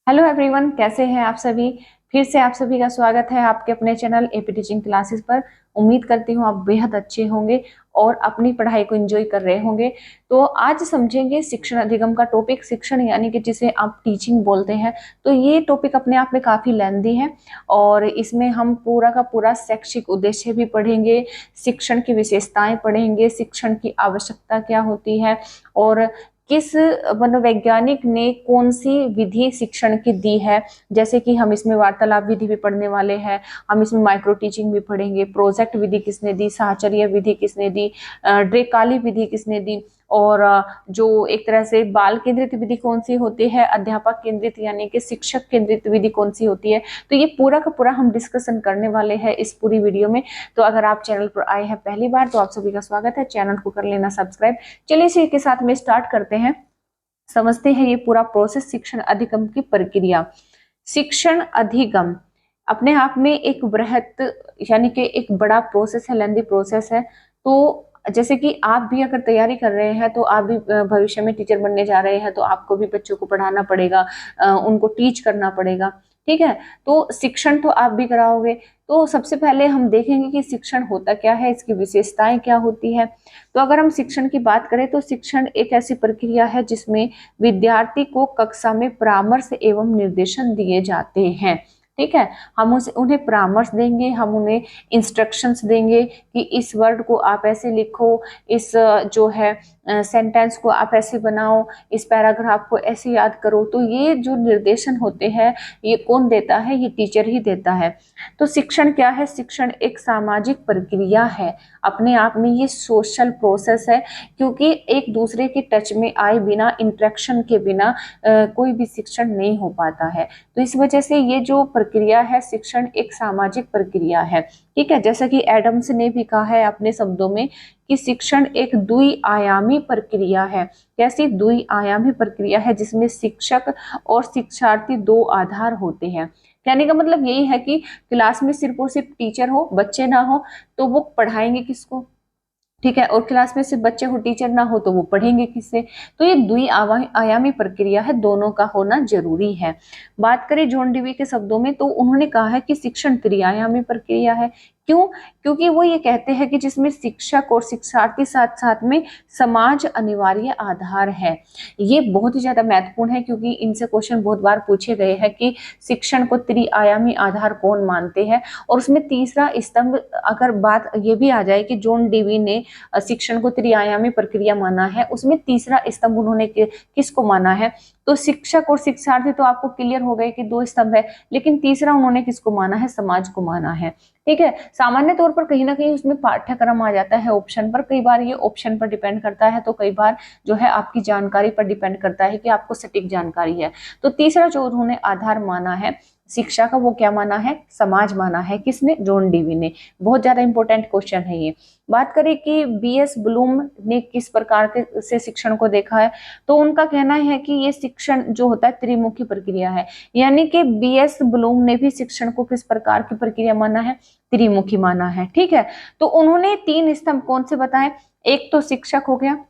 Hello everyone, कैसे हैं आप सभी। फिर से आप सभी का स्वागत है आपके अपने चैनल एपी टीचिंग क्लासेस पर। उम्मीद करती हूँ आप बेहद अच्छे होंगे और अपनी पढ़ाई को एंजॉय कर रहे होंगे। तो आज समझेंगे शिक्षण अधिगम का टॉपिक। शिक्षण यानी कि जिसे आप टीचिंग बोलते हैं। तो ये टॉपिक अपने आप में काफ़ी लेंथी है और इसमें हम पूरा का पूरा शैक्षिक उद्देश्य भी पढ़ेंगे, शिक्षण की विशेषताएं पढ़ेंगे, शिक्षण की आवश्यकता क्या होती है और किस मनोवैज्ञानिक ने कौन सी विधि शिक्षण की दी है। जैसे कि हम इसमें वार्तालाप विधि भी पढ़ने वाले हैं, हम इसमें माइक्रो टीचिंग भी पढ़ेंगे, प्रोजेक्ट विधि किसने दी, साहचर्य विधि किसने दी, ड्रेकाली विधि किसने दी और जो एक तरह से बाल केंद्रित विधि कौन सी होती है, अध्यापक केंद्रित यानी कि शिक्षक केंद्रित विधि कौन सी होती है। तो ये पूरा का पूरा हम डिस्कशन करने वाले हैं इस पूरी वीडियो में। तो अगर आप चैनल पर आए हैं पहली बार तो आप सभी का स्वागत है, चैनल को कर लेना सब्सक्राइब। चलिए इसी के साथ में स्टार्ट करते हैं, समझते हैं ये पूरा प्रोसेस, शिक्षण अधिगम की प्रक्रिया। शिक्षण अधिगम अपने आप में एक बृहत यानी कि एक बड़ा प्रोसेस है, लेंदी प्रोसेस है। तो जैसे कि आप भी अगर तैयारी कर रहे हैं तो आप भी भविष्य में टीचर बनने जा रहे हैं तो आपको भी बच्चों को पढ़ाना पड़ेगा, उनको टीच करना पड़ेगा। ठीक है, तो शिक्षण तो आप भी कराओगे। तो सबसे पहले हम देखेंगे कि शिक्षण होता क्या है, इसकी विशेषताएं क्या होती है। तो अगर हम शिक्षण की बात करें तो शिक्षण एक ऐसी प्रक्रिया है जिसमें विद्यार्थी को कक्षा में परामर्श एवं निर्देशन दिए जाते हैं। ठीक है, हम उन्हें परामर्श देंगे, हम उन्हें इंस्ट्रक्शंस देंगे कि इस वर्ड को आप ऐसे लिखो, इस जो है सेंटेंस को आप ऐसे बनाओ, इस पैराग्राफ को ऐसे याद करो। तो ये जो निर्देशन होते हैं ये कौन देता है, ये टीचर ही देता है। तो शिक्षण क्या है, शिक्षण एक सामाजिक प्रक्रिया है, अपने आप में ये सोशल प्रोसेस है, क्योंकि एक दूसरे के टच में आए बिना, इंटरेक्शन के बिना कोई भी शिक्षण नहीं हो पाता है। तो इस वजह से ये जो प्रक्रिया है, शिक्षण एक सामाजिक प्रक्रिया है। ठीक है, जैसा कि एडम्स ने भी कहा है अपने शब्दों में कि शिक्षण एक द्वि-आयामी प्रक्रिया है। कैसी द्वि-आयामी प्रक्रिया है, जिसमें शिक्षक और शिक्षार्थी दो आधार होते हैं। कहने का मतलब यही है कि क्लास में सिर्फ और सिर्फ टीचर हो, बच्चे ना हो, तो वो पढ़ाएंगे किसको। ठीक है, और क्लास में सिर्फ बच्चे हो, टीचर ना हो, तो वो पढ़ेंगे किससे। तो ये द्वि-आयामी प्रक्रिया है, दोनों का होना जरूरी है। बात करें जॉन डीवी के शब्दों में तो उन्होंने कहा है कि शिक्षण त्रि-आयामी प्रक्रिया है। क्यों? क्योंकि वो ये कहते हैं कि जिसमें शिक्षक और शिक्षार्थी साथ साथ में समाज अनिवार्य आधार है। ये बहुत ही ज्यादा महत्वपूर्ण है, क्योंकि इनसे क्वेश्चन बहुत बार पूछे गए हैं कि शिक्षण को त्रि-आयामी आधार कौन मानते हैं। और उसमें तीसरा स्तंभ, अगर बात ये भी आ जाए कि जॉन डीवी ने शिक्षण को त्रि-आयामी प्रक्रिया माना है, उसमें तीसरा स्तंभ उन्होंने किसको माना है। तो शिक्षक और शिक्षार्थी तो आपको क्लियर हो गए कि दो स्तंभ है, लेकिन तीसरा उन्होंने किसको माना है, समाज को माना है। ठीक है, सामान्य तौर पर कहीं ना कहीं उसमें पाठ्यक्रम आ जाता है ऑप्शन पर, कई बार ये ऑप्शन पर डिपेंड करता है, तो कई बार जो है आपकी जानकारी पर डिपेंड करता है कि आपको सटीक जानकारी है। तो तीसरा जो उन्होंने आधार माना है शिक्षा का, वो क्या माना है, समाज माना है। किसने? जॉन डीवी ने। बहुत ज्यादा इंपॉर्टेंट क्वेश्चन है ये। बात करें कि बीएस ब्लूम ने किस प्रकार के से शिक्षण को देखा है, तो उनका कहना है कि ये शिक्षण जो होता है त्रिमुखी प्रक्रिया है। यानी कि बीएस ब्लूम ने भी शिक्षण को किस प्रकार की प्रक्रिया माना है, त्रिमुखी माना है। ठीक है, तो उन्होंने तीन स्तंभ कौन से बताए, एक तो शिक्षक हो गया,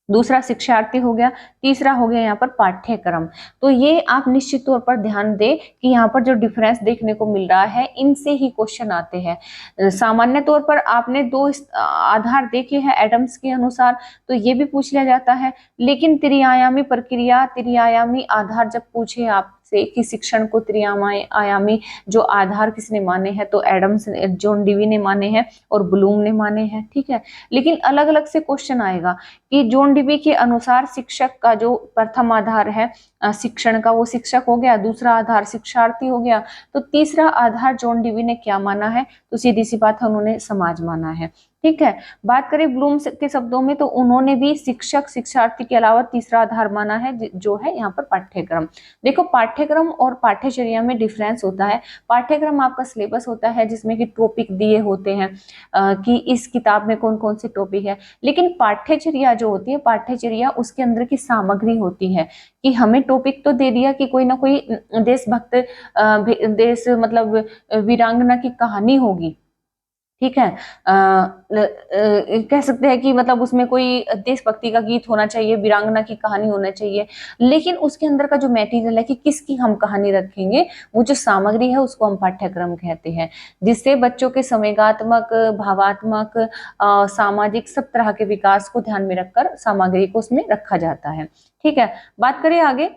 दूसरा शिक्षार्थी हो गया, तीसरा हो गया यहाँ पर पाठ्यक्रम। तो ये आप निश्चित तौर पर ध्यान दें कि यहाँ पर जो डिफरेंस देखने को मिल रहा है, इनसे ही क्वेश्चन आते हैं। सामान्य तौर पर आपने दो आधार देखे हैं एडम्स के अनुसार, तो ये भी पूछ लिया जाता है। लेकिन त्रि-आयामी प्रक्रिया, त्रि-आयामी आधार जब पूछे आपसे कि शिक्षण को त्रि-आयामी जो आधार किसने माने हैं, तो एडम्स, जॉन डीवी ने माने हैं और ब्लूम ने माने हैं। ठीक है, लेकिन अलग अलग से क्वेश्चन आएगा कि जॉन डीवी के अनुसार शिक्षक का जो प्रथम आधार है शिक्षण का, वो शिक्षक हो गया, दूसरा आधार शिक्षार्थी हो गया, तो तीसरा आधार जॉन डीवी ने क्या माना है, तो सीधी सी बात है, उन्होंने समाज माना है। ठीक है, बात करें ब्लूम के शब्दों में तो उन्होंने भी शिक्षक शिक्षार्थी के अलावा तीसरा आधार माना है, जो है यहाँ पर पाठ्यक्रम। देखो, पाठ्यक्रम और पाठ्यचर्या में डिफरेंस होता है। पाठ्यक्रम आपका सिलेबस होता है जिसमें कि टॉपिक दिए होते हैं कि इस किताब में कौन कौन से टॉपिक है। लेकिन पाठ्यचर्या जो होती है, पाठ्यचर्या उसके अंदर की सामग्री होती है कि हमें टॉपिक तो दे दिया कि कोई ना कोई देशभक्त, देश मतलब वीरांगना की कहानी होगी। ठीक है। कह सकते हैं कि मतलब उसमें कोई देशभक्ति का गीत होना चाहिए, वीरांगना की कहानी होना चाहिए, लेकिन उसके अंदर का जो मटेरियल है कि किसकी हम कहानी रखेंगे, वो जो सामग्री है उसको हम पाठ्यक्रम कहते हैं, जिससे बच्चों के संवेगात्मक, भावात्मक, सामाजिक सब तरह के विकास को ध्यान में रखकर सामग्री को उसमें रखा जाता है। ठीक है, बात करें आगे,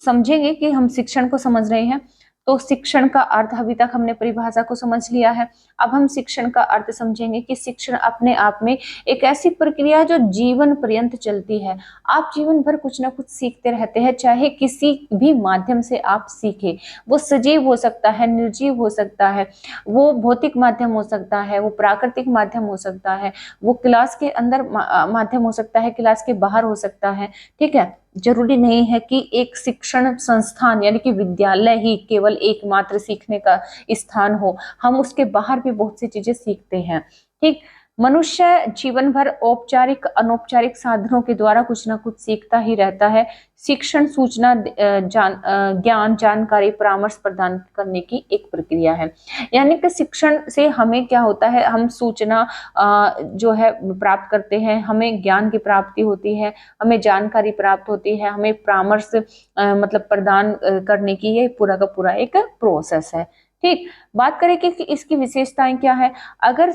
समझेंगे कि हम शिक्षण को समझ रहे हैं। तो शिक्षण का अर्थ अभी तक हमने परिभाषा को समझ लिया है। अब हम शिक्षण का अर्थ समझेंगे कि शिक्षण अपने आप में एक ऐसी प्रक्रिया है जो जीवन पर्यंत चलती है। आप जीवन भर कुछ ना कुछ सीखते रहते हैं, चाहे किसी भी माध्यम से आप सीखें। वो सजीव हो सकता है, निर्जीव हो सकता है, वो भौतिक माध्यम हो सकता है, वो प्राकृतिक माध्यम हो सकता है, वो क्लास के अंदर माध्यम हो सकता है, क्लास के बाहर हो सकता है। ठीक है, जरूरी नहीं है कि एक शिक्षण संस्थान यानी कि विद्यालय ही केवल एकमात्र सीखने का स्थान हो, हम उसके बाहर भी बहुत सी चीजें सीखते हैं। ठीक, मनुष्य जीवन भर औपचारिक अनौपचारिक साधनों के द्वारा कुछ ना कुछ सीखता ही रहता है। शिक्षण सूचना, ज्ञान, जानकारी, परामर्श प्रदान करने की एक प्रक्रिया है। यानी कि शिक्षण से हमें क्या होता है, हम सूचना जो है प्राप्त करते हैं, हमें ज्ञान की प्राप्ति होती है, हमें जानकारी प्राप्त होती है, हमें परामर्श मतलब प्रदान करने की ये पूरा का पूरा एक प्रोसेस है। ठीक, बात करें कि इसकी विशेषताएं क्या है। अगर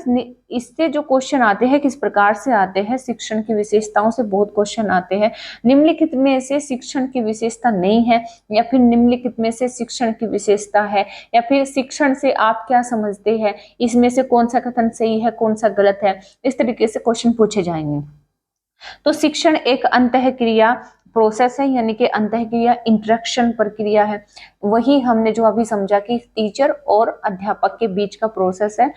इससे जो क्वेश्चन आते हैं किस प्रकार से आते हैं, शिक्षण की विशेषताओं से बहुत क्वेश्चन आते हैं। निम्नलिखित में से शिक्षण की विशेषता नहीं है, या फिर निम्नलिखित में से शिक्षण की विशेषता है, या फिर शिक्षण से आप क्या समझते हैं, इसमें से कौन सा कथन सही है, कौन सा गलत है, इस तरीके से क्वेश्चन पूछे जाएंगे। तो शिक्षण एक अंतःक्रिया प्रोसेस है, यानी कि अंतःक्रिया इंटरेक्शन प्रक्रिया है। वही हमने जो अभी समझा कि टीचर और अध्यापक के बीच का प्रोसेस है।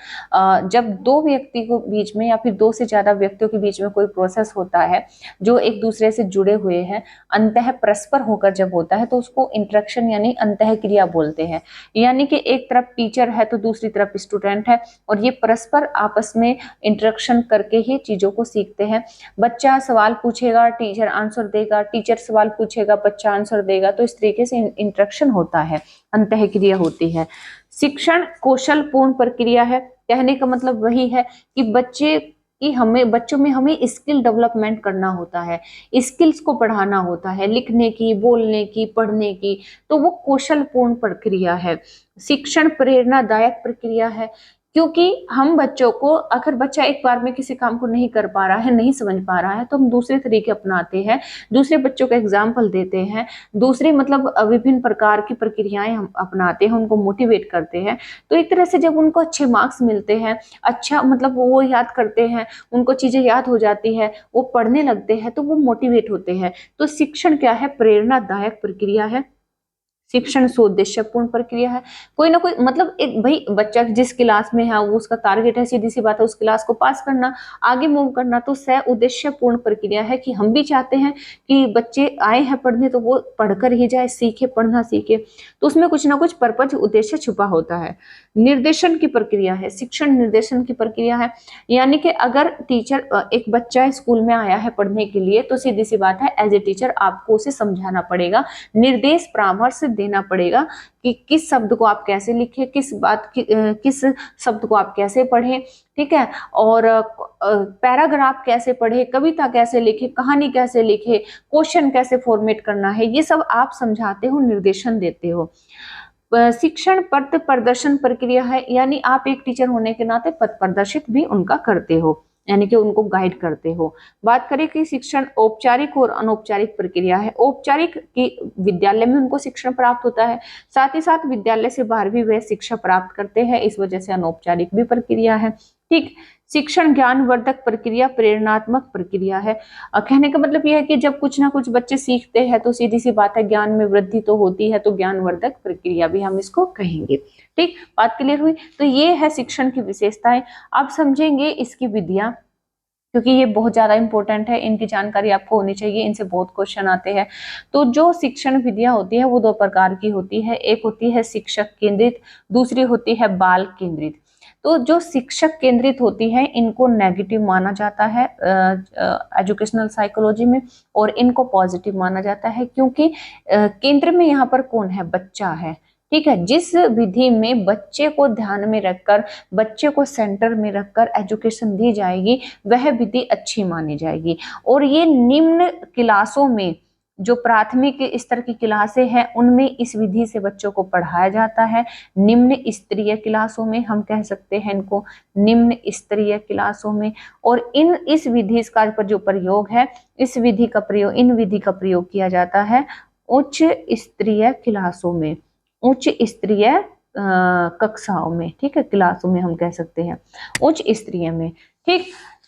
जब दो व्यक्ति के बीच में या फिर दो से ज्यादा व्यक्तियों के बीच में कोई प्रोसेस होता है जो एक दूसरे से जुड़े हुए हैं, अंतः परस्पर होकर जब होता है तो उसको इंटरेक्शन यानी अंतःक्रिया बोलते हैं। यानी कि एक तरफ टीचर है तो दूसरी तरफ स्टूडेंट है, और ये परस्पर आपस में इंटरेक्शन करके ही चीजों को सीखते हैं। बच्चा सवाल पूछेगा, टीचर आंसर देगा, टीचर सवाल पूछेगा, बच्चा आंसर देगा, तो इस तरीके से इंटरेक्शन होता है, अंतःक्रिया होती है। शिक्षण कौशल पूर्ण प्रक्रिया है। कहने का मतलब वही है कि बच्चों में हमें स्किल डेवलपमेंट करना होता है, स्किल्स को बढ़ाना होता है, लिखने की, बोलने की, पढ़ने की, तो वो कौशल पूर्ण प्रक्रिया है। शिक्षण प्रेरणादायक प्रक्रिया है, क्योंकि हम बच्चों को, अगर बच्चा एक बार में किसी काम को नहीं कर पा रहा है, नहीं समझ पा रहा है, तो हम दूसरे तरीके अपनाते हैं, दूसरे बच्चों को एग्जाम्पल देते हैं, दूसरे मतलब विभिन्न प्रकार की प्रक्रियाएं हम अपनाते हैं, उनको मोटिवेट करते हैं। तो एक तरह से जब उनको अच्छे मार्क्स मिलते हैं, अच्छा मतलब वो याद करते हैं, उनको चीजें याद हो जाती है, वो पढ़ने लगते हैं, तो वो मोटिवेट होते हैं। तो शिक्षण क्या है, प्रेरणादायक प्रक्रिया है। शिक्षण सोद्देश्यपूर्ण प्रक्रिया है। कोई ना कोई मतलब एक भाई बच्चा जिस क्लास में है वो उसका टारगेट है, सीधी सी बात है, उस क्लास को पास करना, आगे मूव करना। तो सह उद्देश्यपूर्ण प्रक्रिया है कि हम भी चाहते हैं कि बच्चे आए हैं पढ़ने तो वो पढ़कर ही जाए, सीखे, पढ़ना सीखे, तो उसमें कुछ ना कुछ पर्पज उद्देश्य छुपा होता है। निर्देशन की प्रक्रिया है, शिक्षण निर्देशन की प्रक्रिया है। यानी कि अगर टीचर, एक बच्चा स्कूल में आया है पढ़ने के लिए, तो सीधी सी बात है एज ए टीचर आपको उसे समझाना पड़ेगा, निर्देश परामर्श देना पड़ेगा कि किस शब्द को आप कैसे लिखें, किस शब्द को आप कैसे पढ़ें, ठीक है, और पैराग्राफ कैसे पढ़े, कविता कैसे लिखे, कहानी कैसे लिखे, क्वेश्चन कैसे फॉर्मेट करना है, ये सब आप समझाते हो, निर्देशन देते हो। शिक्षण पथ प्रदर्शन प्रक्रिया है, यानी आप एक टीचर होने के नाते पथ प्रदर्शित भी उनका करते हो, यानी कि उनको गाइड करते हो। बात करें कि शिक्षण औपचारिक और अनौपचारिक प्रक्रिया है। औपचारिक की विद्यालय में उनको शिक्षण प्राप्त होता है, साथ ही साथ विद्यालय से बाहर भी वह शिक्षा प्राप्त करते हैं, इस वजह से अनौपचारिक भी प्रक्रिया है। ठीक, शिक्षण ज्ञानवर्धक प्रक्रिया प्रेरणात्मक प्रक्रिया है। कहने का मतलब यह है कि जब कुछ ना कुछ बच्चे सीखते हैं तो सीधी सी बात है ज्ञान में वृद्धि तो होती है, तो ज्ञानवर्धक प्रक्रिया भी हम इसको कहेंगे। ठीक, बात क्लियर हुई। तो ये है शिक्षण की विशेषताएं। अब समझेंगे इसकी विधियां, क्योंकि ये बहुत ज्यादा इंपॉर्टेंट है, इनकी जानकारी आपको होनी चाहिए, इनसे बहुत क्वेश्चन आते हैं। तो जो शिक्षण विधियां होती है वो दो प्रकार की होती है, एक होती है शिक्षक केंद्रित, दूसरी होती है बाल केंद्रित। तो जो शिक्षक केंद्रित होती है इनको नेगेटिव माना जाता है एजुकेशनल साइकोलॉजी में, और इनको पॉजिटिव माना जाता है, क्योंकि केंद्र में यहाँ पर कौन है, बच्चा है। ठीक है। जिस विधि में बच्चे को ध्यान में रखकर, बच्चे को सेंटर में रखकर एजुकेशन दी जाएगी, वह विधि अच्छी मानी जाएगी। और ये निम्न क्लासों में, जो प्राथमिक स्तर की क्लासें हैं, उनमें इस विधि से बच्चों को पढ़ाया जाता है। निम्न स्तरीय क्लासों में, हम कह सकते हैं इनको निम्न स्तरीय क्लासों में। और इस विधि का जो प्रयोग है, इस विधि का प्रयोग, इन विधि का प्रयोग किया जाता है उच्च स्तरीय क्लासों में, उच्च स्तरीय कक्षाओं में, ठीक है, क्लासों में हम कह सकते हैं, उच्च स्तरीय में। ठीक,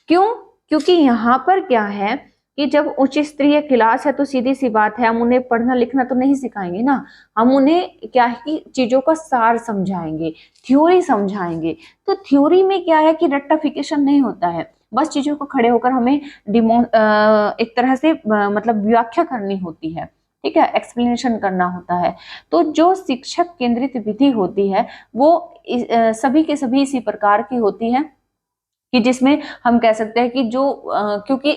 क्यों? क्योंकि यहाँ पर क्या है कि जब उच्च स्तरीय क्लास है तो सीधी सी बात है, हम उन्हें पढ़ना लिखना तो नहीं सिखाएंगे ना, हम उन्हें क्या है कि चीजों का सार समझाएंगे, थ्योरी समझाएंगे। तो थ्योरी में क्या है कि रट्टाफिकेशन नहीं होता है, बस चीजों को खड़े होकर हमें एक तरह से मतलब व्याख्या करनी होती है, ठीक है, एक्सप्लेनेशन करना होता है। तो जो शिक्षक केंद्रित विधि होती है वो सभी के सभी इसी प्रकार की होती है कि जिसमें हम कह सकते हैं कि जो क्योंकि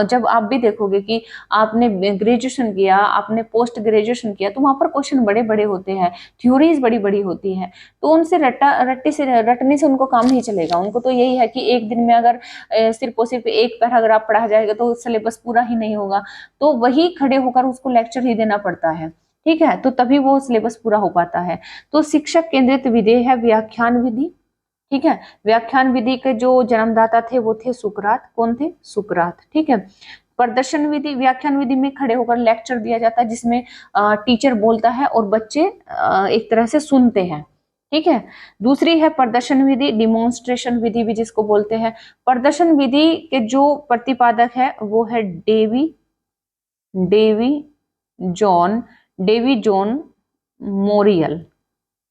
जब आप भी देखोगे कि आपने ग्रेजुएशन किया, आपने पोस्ट ग्रेजुएशन किया, तो वहां पर क्वेश्चन बड़े बड़े होते हैं, थ्योरीज बड़ी बड़ी होती है। तो उनसे रटने से उनको काम नहीं चलेगा। उनको तो यही है कि एक दिन में अगर सिर्फ और सिर्फ एक पैराग्राफ पढ़ा जाएगा तो सिलेबस पूरा ही नहीं होगा, तो वही खड़े होकर उसको लेक्चर ही देना पड़ता है, ठीक है, तो तभी वो सिलेबस पूरा हो पाता है। तो शिक्षक केंद्रित विधि है व्याख्यान विधि, ठीक है। व्याख्यान विधि के जो जन्मदाता थे वो थे सुकरात। कौन थे? सुकरात, ठीक है। प्रदर्शन विधि, व्याख्यान विधि में खड़े होकर लेक्चर दिया जाता है, जिसमें टीचर बोलता है और बच्चे एक तरह से सुनते हैं, ठीक है। दूसरी है प्रदर्शन विधि, डिमॉन्स्ट्रेशन विधि भी जिसको बोलते हैं। प्रदर्शन विधि के जो प्रतिपादक है वो है डेवी जॉन मोरियल।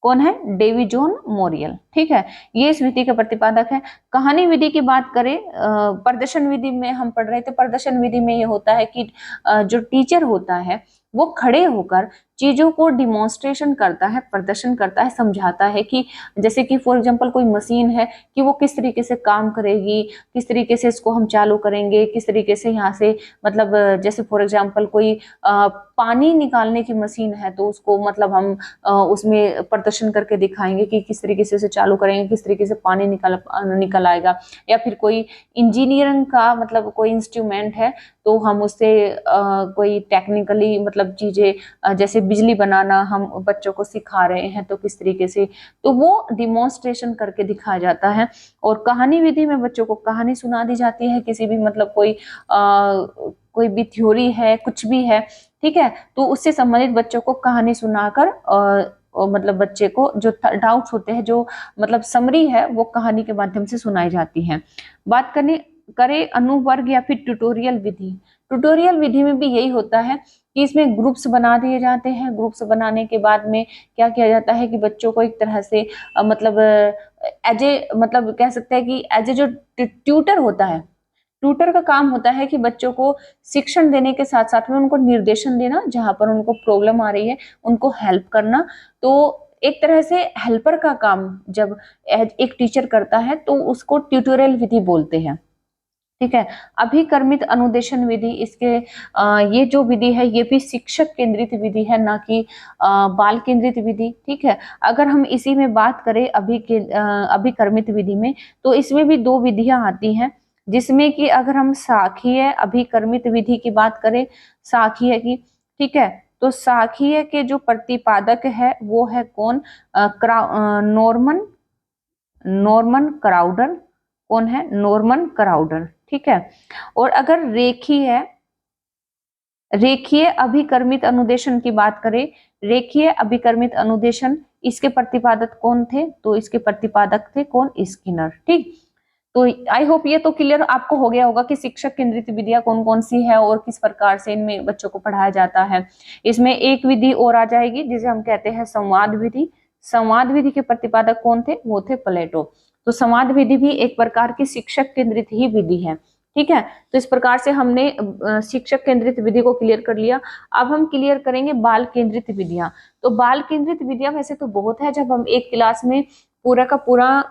कौन है? डेवी जॉन मोरियल, ठीक है, ये इस विधि के प्रतिपादक है। कहानी विधि की बात करें, प्रदर्शन विधि में हम पढ़ रहे थे, प्रदर्शन विधि में ये होता है कि जो टीचर होता है वो खड़े होकर चीजों को डिमॉन्स्ट्रेशन करता है, प्रदर्शन करता है, समझाता है कि जैसे कि फॉर एग्जांपल कोई मशीन है कि वो किस तरीके से काम करेगी, किस तरीके से इसको हम चालू करेंगे, किस तरीके से यहाँ से मतलब जैसे फॉर एग्जांपल कोई पानी निकालने की मशीन है तो उसको मतलब हम उसमें प्रदर्शन करके दिखाएंगे कि किस तरीके से उसे चालू करेंगे, किस तरीके से पानी निकल आएगा। या फिर कोई इंजीनियरिंग का मतलब कोई इंस्ट्रूमेंट है तो हम उससे कोई टेक्निकली मतलब चीजें जैसे बिजली बनाना हम बच्चों को सिखा रहे हैं तो किस तरीके से, तो वो डिमॉन्स्ट्रेशन करके दिखाया जाता है। और कहानी विधि में बच्चों को कहानी सुना दी जाती है, किसी भी मतलब कोई भी थ्योरी है, कुछ भी है, ठीक है, तो उससे संबंधित बच्चों को कहानी सुनाकर और मतलब बच्चे को जो डाउट्स होते हैं, जो मतलब समरी है, वो कहानी के माध्यम से सुनाई जाती है। बात करें अनुवर्ग या फिर ट्यूटोरियल विधि। ट्यूटोरियल विधि में भी यही होता है कि इसमें ग्रुप्स बना दिए जाते हैं। ग्रुप्स बनाने के बाद में क्या किया जाता है कि बच्चों को एक तरह से मतलब एज ए मतलब कह सकते हैं कि एज ए जो ट्यूटर होता है, ट्यूटर का काम होता है कि बच्चों को शिक्षण देने के साथ साथ में उनको निर्देशन देना, जहां पर उनको प्रॉब्लम आ रही है उनको हेल्प करना। तो एक तरह से हेल्पर का काम जब एक टीचर करता है तो उसको ट्यूटोरियल विधि बोलते हैं, ठीक है। अभिकर्मित अनुदेशन विधि, इसके ये जो विधि है ये भी शिक्षक केंद्रित विधि है, ना कि बाल केंद्रित विधि, ठीक है। अगर हम इसी में बात करें अभिकर्मित विधि में, तो इसमें भी दो विधियां आती हैं, जिसमें कि अगर हम साखीय अभिकर्मित विधि की बात करें, साखीय की, ठीक है, तो साखीय के जो प्रतिपादक है वो है कौन? Norman Crowder. कौन है? नॉर्मन क्राउडर, ठीक है। और अगर रेखीय अभिकर्मित अनुदेशन की बात करें, रेखीय अभिकर्मित अनुदेशन, इसके प्रतिपादक कौन थे? तो इसके प्रतिपादक थे कौन? स्किनर, ठीक। तो आई होप ये तो क्लियर आपको हो गया होगा कि शिक्षक केंद्रित विधियां कौन कौन सी है और किस प्रकार से इनमें बच्चों को पढ़ाया जाता है। इसमें एक विधि और आ जाएगी जिसे हम कहते हैं संवाद विधि। संवाद विधि के प्रतिपादक कौन थे? वो थे प्लेटो। तो संवाद विधि भी एक प्रकार की शिक्षक केंद्रित ही विधि है, ठीक है। तो इस प्रकार से हमने शिक्षक केंद्रित विधि को क्लियर कर लिया। अब हम क्लियर करेंगे बाल केंद्रित विधियां। तो बाल केंद्रित विधियां वैसे तो बहुत है, जब हम एक क्लास में पूरा का पूरा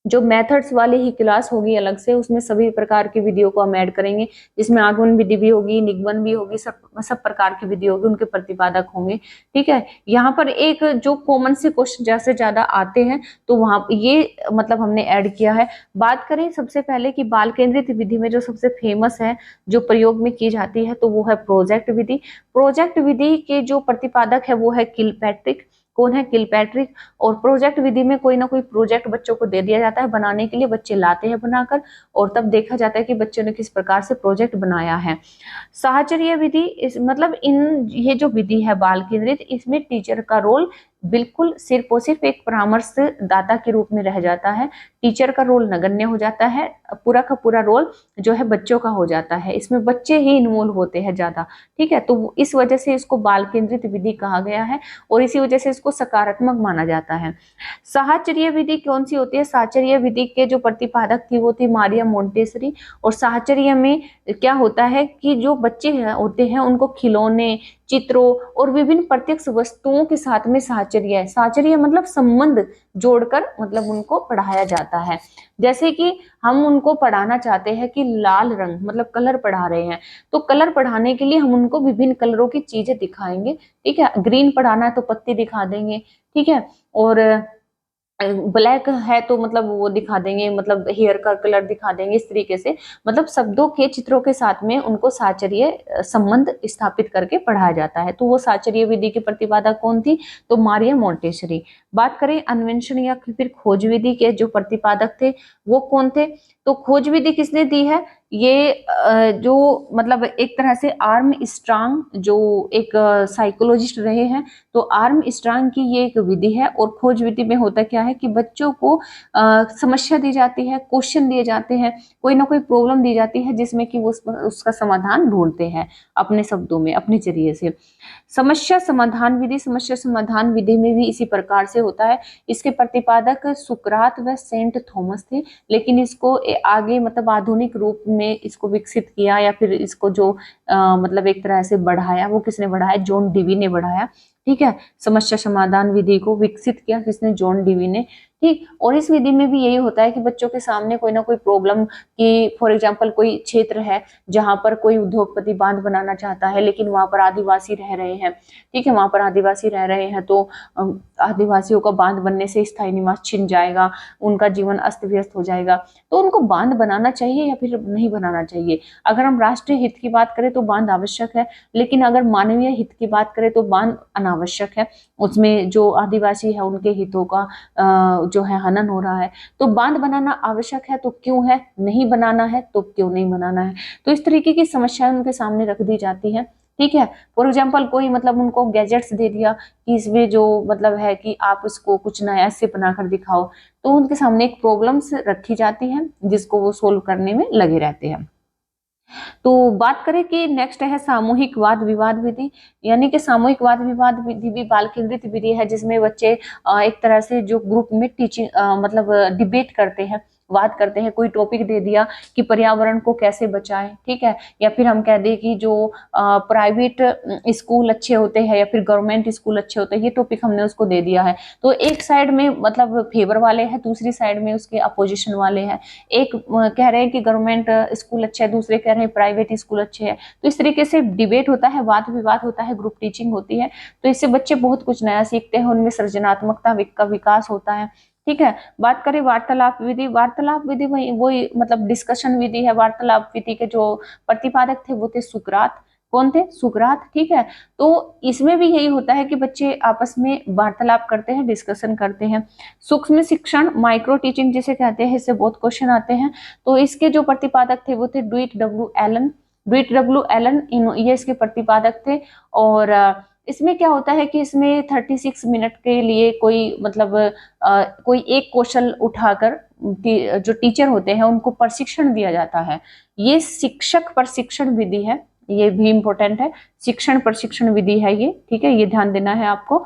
जो मेथड्स वाली ही क्लास होगी अलग से, उसमें सभी प्रकार की विधियों को हम ऐड करेंगे, जिसमें आगमन विधि भी होगी, निगमन भी होगी, सब प्रकार की विधि होगी, उनके प्रतिपादक होंगे। ठीक है, यहाँ पर एक जो कॉमन से क्वेश्चन जैसे ज्यादा आते हैं तो वहां ये मतलब हमने ऐड किया है। बात करें सबसे पहले कि बाल केंद्रित विधि में जो सबसे फेमस है, जो प्रयोग में की जाती है, तो वो है प्रोजेक्ट विधि। प्रोजेक्ट विधि के जो प्रतिपादक है वो है किलपैट्रिक। कौन है? किलपैट्रिक। और प्रोजेक्ट विधि में कोई ना कोई प्रोजेक्ट बच्चों को दे दिया जाता है बनाने के लिए, बच्चे लाते हैं बनाकर, और तब देखा जाता है कि बच्चों ने किस प्रकार से प्रोजेक्ट बनाया है। साहचर्य विधि इस मतलब इन ये जो विधि है बाल केंद्रित, इसमें टीचर का रोल बिल्कुल सिर्फ और सिर्फ एक परामर्श दाता के रूप में रह जाता है। टीचर का रोल नगण्य हो जाता है, पूरा का पूरा रोल जो है बच्चों का हो जाता है, इसमें बच्चे ही इन्वॉल्व होते हैं ज्यादा। ठीक है, तो इस वजह से इसको बाल केंद्रित विधि कहा गया है और इसी वजह से इसको सकारात्मक माना जाता है। साहचर्य विधि कौन सी होती है? साहचर्य विधि के जो प्रतिपादक थी वो थी मारिया मोंटेसरी। और साहचर्य में क्या होता है कि जो बच्चे होते हैं उनको खिलौने, चित्रों और विभिन्न प्रत्यक्ष वस्तुओं के साथ में साहचर्य है। साहचर्य मतलब संबंध जोड़कर मतलब उनको पढ़ाया जाता है। जैसे कि हम उनको पढ़ाना चाहते हैं कि लाल रंग मतलब कलर पढ़ा रहे हैं, तो कलर पढ़ाने के लिए हम उनको विभिन्न कलरों की चीजें दिखाएंगे। ठीक है, ग्रीन पढ़ाना है तो पत्ती दिखा देंगे। ठीक है, और ब्लैक है तो मतलब वो दिखा देंगे, मतलब हेयर का कलर दिखा देंगे, इस तरीके से मतलब शब्दों के चित्रों के साथ में उनको साहचर्य संबंध स्थापित करके पढ़ाया जाता है। तो वो साहचर्य विधि की प्रतिपादक कौन थी? तो मारिया मोंटेसरी। बात करें अन्वेषण या फिर खोज विधि के जो प्रतिपादक थे वो कौन थे? तो खोज विधि किसने दी है? ये जो मतलब एक तरह से आर्म स्ट्रांग जो एक साइकोलॉजिस्ट रहे हैं, तो आर्म स्ट्रांग की ये एक विधि है। और खोज विधि में होता क्या है कि बच्चों को समस्या दी जाती है, क्वेश्चन दिए जाते हैं, कोई ना कोई प्रॉब्लम दी जाती है जिसमें कि वो उसका समाधान ढूंढते हैं अपने शब्दों में, अपने जरिए से। समस्या समाधान विधि, समस्या समाधान विधि में भी इसी प्रकार से होता है। इसके प्रतिपादक सुकरात व सेंट थॉमस थे, लेकिन इसको आगे मतलब आधुनिक रूप में इसको विकसित किया या फिर इसको जो मतलब एक तरह से बढ़ाया, वो किसने बढ़ाया? जॉन डीवी ने बढ़ाया। ठीक है, समस्या समाधान विधि को विकसित किया किसने? जॉन डीवी ने। ठीक, और इस विधि में भी यही होता है कि बच्चों के सामने कोई ना कोई प्रॉब्लम की, फॉर एग्जांपल कोई क्षेत्र है जहां पर कोई उद्योगपति बांध बनाना चाहता है लेकिन वहां पर आदिवासी रह रहे हैं। ठीक है, वहां पर आदिवासी रह रहे हैं तो आदिवासियों का बांध बनने से स्थायी निवास छिन जाएगा, उनका जीवन अस्त व्यस्त हो जाएगा। तो उनको बांध बनाना चाहिए या फिर नहीं बनाना चाहिए? अगर हम राष्ट्रीय हित की बात करें तो बांध आवश्यक है, लेकिन अगर मानवीय हित की बात करें तो बांध अनावश्यक है। उसमें जो आदिवासी है उनके हितों का जो है हनन हो रहा है। तो बांध बनाना आवश्यक है तो क्यों है, नहीं बनाना है तो क्यों नहीं बनाना है? तो इस तरीके की समस्याएं उनके सामने रख दी जाती हैं। ठीक है, फॉर एग्जाम्पल कोई मतलब उनको गैजेट्स दे दिया कि इसमें जो मतलब है कि आप इसको कुछ नया से बनाकर दिखाओ, तो उनके सामने एक प्रॉब्लम्स रखी जाती है जिसको वो सोल्व करने में लगे रहते हैं। तो बात करें कि नेक्स्ट है सामूहिक वाद विवाद विधि। यानी कि सामूहिक वाद विवाद विधि भी बाल केंद्रित विधि है, जिसमें बच्चे एक तरह से जो ग्रुप में टीचिंग मतलब डिबेट करते हैं, वाद करते हैं। कोई टॉपिक दे दिया कि पर्यावरण को कैसे बचाएं, ठीक है, या फिर हम कह दें कि जो प्राइवेट स्कूल अच्छे होते हैं या फिर गवर्नमेंट स्कूल अच्छे होते हैं, ये टॉपिक हमने उसको दे दिया है। तो एक साइड में मतलब फेवर वाले हैं, दूसरी साइड में उसके अपोजिशन वाले हैं। एक कह रहे हैं कि गवर्नमेंट स्कूल अच्छे है, दूसरे कह रहे हैं प्राइवेट स्कूल अच्छे है। तो इस तरीके से डिबेट होता है, वाद विवाद होता है, ग्रुप टीचिंग होती है। तो इससे बच्चे बहुत कुछ नया सीखते हैं, उनमें सृजनात्मकता का विकास होता है। ठीक है, बात करें वार्तालाप विधि। वार्तालाप विधि वही मतलब डिस्कशन विधि है। वार्तालाप विधि के जो प्रतिपादक थे वो थे सुकरात। कौन थे? सुकरात। ठीक है, तो इसमें भी यही होता है कि बच्चे आपस में वार्तालाप करते हैं, डिस्कशन करते हैं। सूक्ष्म शिक्षण, माइक्रो टीचिंग जिसे कहते हैं, इससे बहुत क्वेश्चन आते हैं। तो इसके जो प्रतिपादक थे वो थे ड्यूइट डब्ल्यू एलन। ड्यूइट डब्ल्यू एलन ये इसके प्रतिपादक थे। और इसमें क्या होता है कि इसमें 36 मिनट के लिए कोई मतलब कोई एक कौशल उठाकर जो टीचर होते हैं उनको प्रशिक्षण दिया जाता है। ये शिक्षक प्रशिक्षण विधि है, ये भी इंपॉर्टेंट है। शिक्षण प्रशिक्षण विधि है ये, ठीक है, ये ध्यान देना है आपको।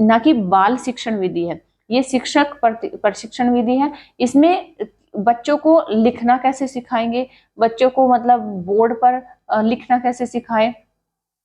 ना कि बाल शिक्षण विधि है, ये शिक्षक प्रशिक्षण विधि है। इसमें बच्चों को लिखना कैसे सिखाएंगे, बच्चों को मतलब बोर्ड पर लिखना कैसे सिखाएं,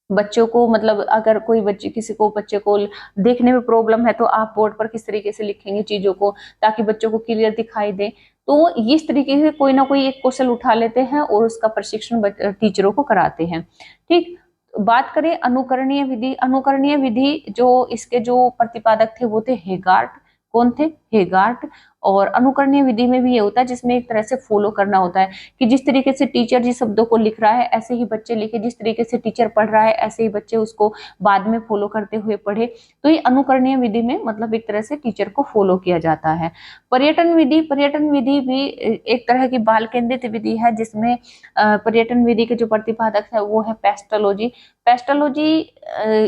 बच्चों को मतलब अगर कोई बच्चे को देखने में प्रॉब्लम है तो आप बोर्ड पर किस तरीके से लिखेंगे चीजों को, ताकि बच्चों को क्लियर दिखाई दे। तो इस तरीके से कोई ना कोई एक क्वेश्चन उठा लेते हैं और उसका प्रशिक्षण टीचरों को कराते हैं। ठीक, बात करें अनुकरणीय विधि। अनुकरणीय विधि जो इसके जो प्रतिपादक थे वो थे हेगार्ट। कौन थे? हेगार्ट। और अनुकरणीय विधि में भी ये होता है जिसमें एक तरह से फॉलो करना होता है कि जिस तरीके से टीचर जिस शब्दों को लिख रहा है ऐसे ही बच्चे लिखे, जिस तरीके से टीचर पढ़ रहा है ऐसे ही बच्चे उसको बाद में फॉलो करते हुए पढ़े। तो ये अनुकरणीय विधि में मतलब एक तरह से टीचर को फॉलो किया जाता है। पर्यटन विधि। पर्यटन विधि भी एक तरह की बाल केंद्रित विधि है जिसमें पर्यटन विधि के जो प्रतिपादक है वो है पेस्टोलॉजी। पेस्टोलॉजी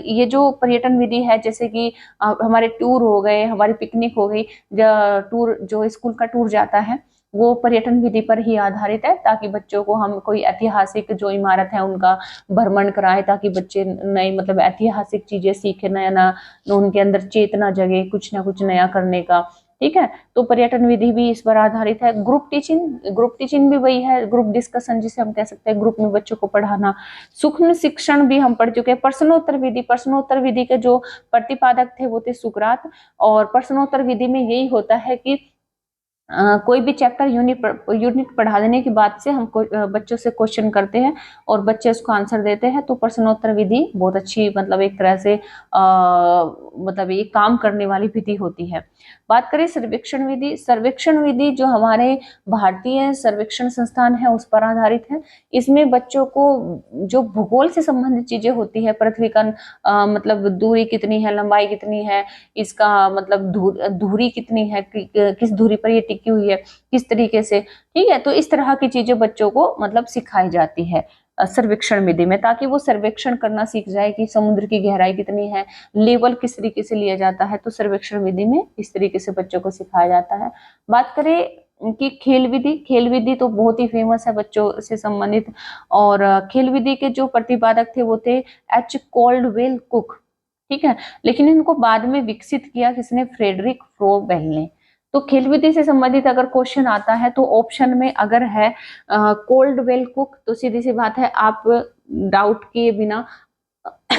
ये जो पर्यटन विधि है, जैसे कि हमारे टूर हो गए, हमारी पिकनिक हो गई, टूर जो स्कूल का टूर जाता है वो पर्यटन विधि पर ही आधारित है, ताकि बच्चों को हम कोई ऐतिहासिक जो इमारत है उनका भ्रमण कराएं, ताकि बच्चे नई मतलब ऐतिहासिक चीजें सीखे, नया ना उनके अंदर चेतना जगे कुछ ना कुछ नया करने का। ठीक है, तो पर्यटन विधि भी इस पर आधारित है। Group teaching. ग्रुप टीचिंग भी वही है, ग्रुप डिस्कशन जिसे हम कह सकते हैं, ग्रुप में बच्चों को पढ़ाना। सूक्ष्म शिक्षण भी हम पढ़ चुके हैं। प्रश्नोत्तर विधि। प्रश्नोत्तर विधि के जो प्रतिपादक थे वो थे सुकरात। और प्रश्नोत्तर विधि में यही होता है कि कोई भी चैप्टर यूनिट पढ़ा देने के बाद से हम बच्चों से क्वेश्चन करते हैं और बच्चे उसको आंसर देते हैं। तो प्रश्नोत्तर विधि बहुत अच्छी मतलब एक तरह से मतलब ये काम करने वाली विधि होती है। बात करें सर्वेक्षण विधि। सर्वेक्षण विधि जो हमारे भारतीय सर्वेक्षण संस्थान है उस पर आधारित है। इसमें बच्चों को जो भूगोल से संबंधित चीजें होती है, पृथ्वी का मतलब दूरी कितनी है, लंबाई कितनी है, इसका मतलब धुरी कितनी है, किस धुरी पर ये टिकी हुई है, किस तरीके से। ठीक है, तो इस तरह की चीजें बच्चों को मतलब सिखाई जाती है सर्वेक्षण विधि में, ताकि वो सर्वेक्षण करना सीख जाए कि समुद्र की गहराई कितनी है, लेवल किस तरीके से लिया जाता है। तो सर्वेक्षण विधि में इस तरीके से बच्चों को सिखाया जाता है। बात करें कि खेल विधि। खेल विधि तो बहुत ही फेमस है बच्चों से संबंधित। और खेल विधि के जो प्रतिपादक थे वो थे एच कॉल्डवेल कुक। ठीक है, लेकिन इनको बाद में विकसित किया किसने? फ्रेडरिक फ्रोबेल ने। तो खेल विधि से संबंधित अगर क्वेश्चन आता है तो ऑप्शन में अगर है कोल्डवेल कुक, तो सीधी सी बात है आप डाउट किए बिना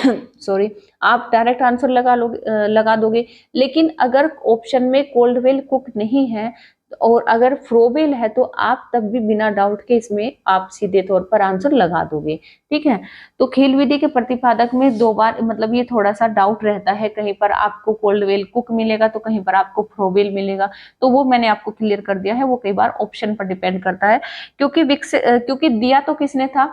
सॉरी आप डायरेक्ट आंसर लगा दोगे। लेकिन अगर ऑप्शन में कोल्डवेल कुक नहीं है और अगर फ्रोबेल है तो आप तब भी बिना डाउट के इसमें आप सीधे तौर पर आंसर लगा दोगे। ठीक है, तो खेल विधि के प्रतिपादक में दो बार मतलब ये थोड़ा सा डाउट रहता है, कहीं पर आपको कोल्डवेल कुक मिलेगा तो कहीं पर आपको फ्रोबेल मिलेगा। तो वो मैंने आपको क्लियर कर दिया है, वो कई बार ऑप्शन पर डिपेंड करता है, क्योंकि दिया तो किसने था?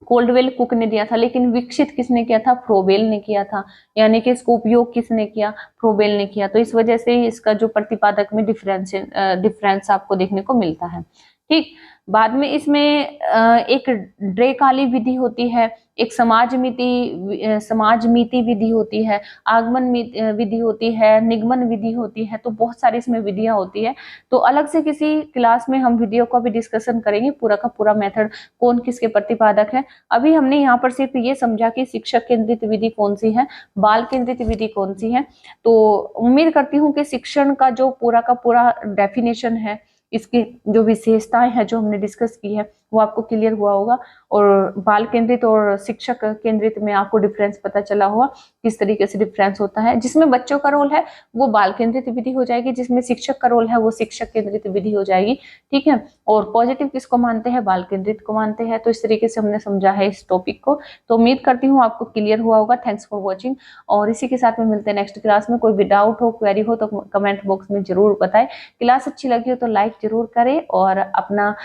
कोल्डवेल कुक ने दिया था, लेकिन विकसित किसने किया था? फ्रोबेल ने किया था। यानी कि इसको उपयोग किसने किया? फ्रोबेल ने किया। तो इस वजह से ही इसका जो प्रतिपादक में डिफरेंस आपको देखने को मिलता है। ठीक, बाद में इसमें एक ड्रेकाली विधि होती है, एक समाज मीति विधि होती है, आगमन विधि होती है, निगमन विधि होती है। तो बहुत सारी इसमें विधियां होती है। तो अलग से किसी क्लास में हम विधियों का भी डिस्कशन करेंगे, पूरा का पूरा मेथड कौन किसके प्रतिपादक है। अभी हमने यहाँ पर सिर्फ ये समझा कि शिक्षक केंद्रित विधि कौन सी है, बाल केंद्रित विधि कौन सी है। तो उम्मीद करती हूँ कि शिक्षण का जो पूरा का पूरा डेफिनेशन है, इसकी जो विशेषताएं हैं जो हमने डिस्कस की है वो आपको क्लियर हुआ होगा। और बाल केंद्रित और शिक्षक केंद्रित में आपको डिफरेंस पता चला होगा, किस तरीके से डिफरेंस होता है। जिसमें बच्चों का रोल है वो बाल केंद्रित विधि हो जाएगी, जिसमें शिक्षक का रोल है वो शिक्षक केंद्रित विधि हो जाएगी। ठीक है, और पॉजिटिव किसको मानते हैं? बाल केंद्रित को मानते हैं। तो इस तरीके से हमने समझा है इस टॉपिक को। तो उम्मीद करती हूँ आपको क्लियर हुआ होगा। थैंक्स फॉर वॉचिंग, और इसी के साथ में मिलते हैं नेक्स्ट क्लास में। कोई भी डाउट हो, क्वेरी हो तो कमेंट बॉक्स में जरूर बताएं। क्लास अच्छी लगी हो तो लाइक जरूर करें और अपना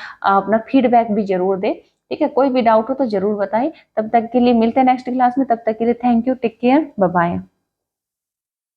फीडबैक भी जरूर दें। ठीक है, कोई भी डाउट हो तो जरूर बताएं। तब तक के लिए मिलते हैं नेक्स्ट क्लास में। तब तक के लिए thank you, take care, bye bye.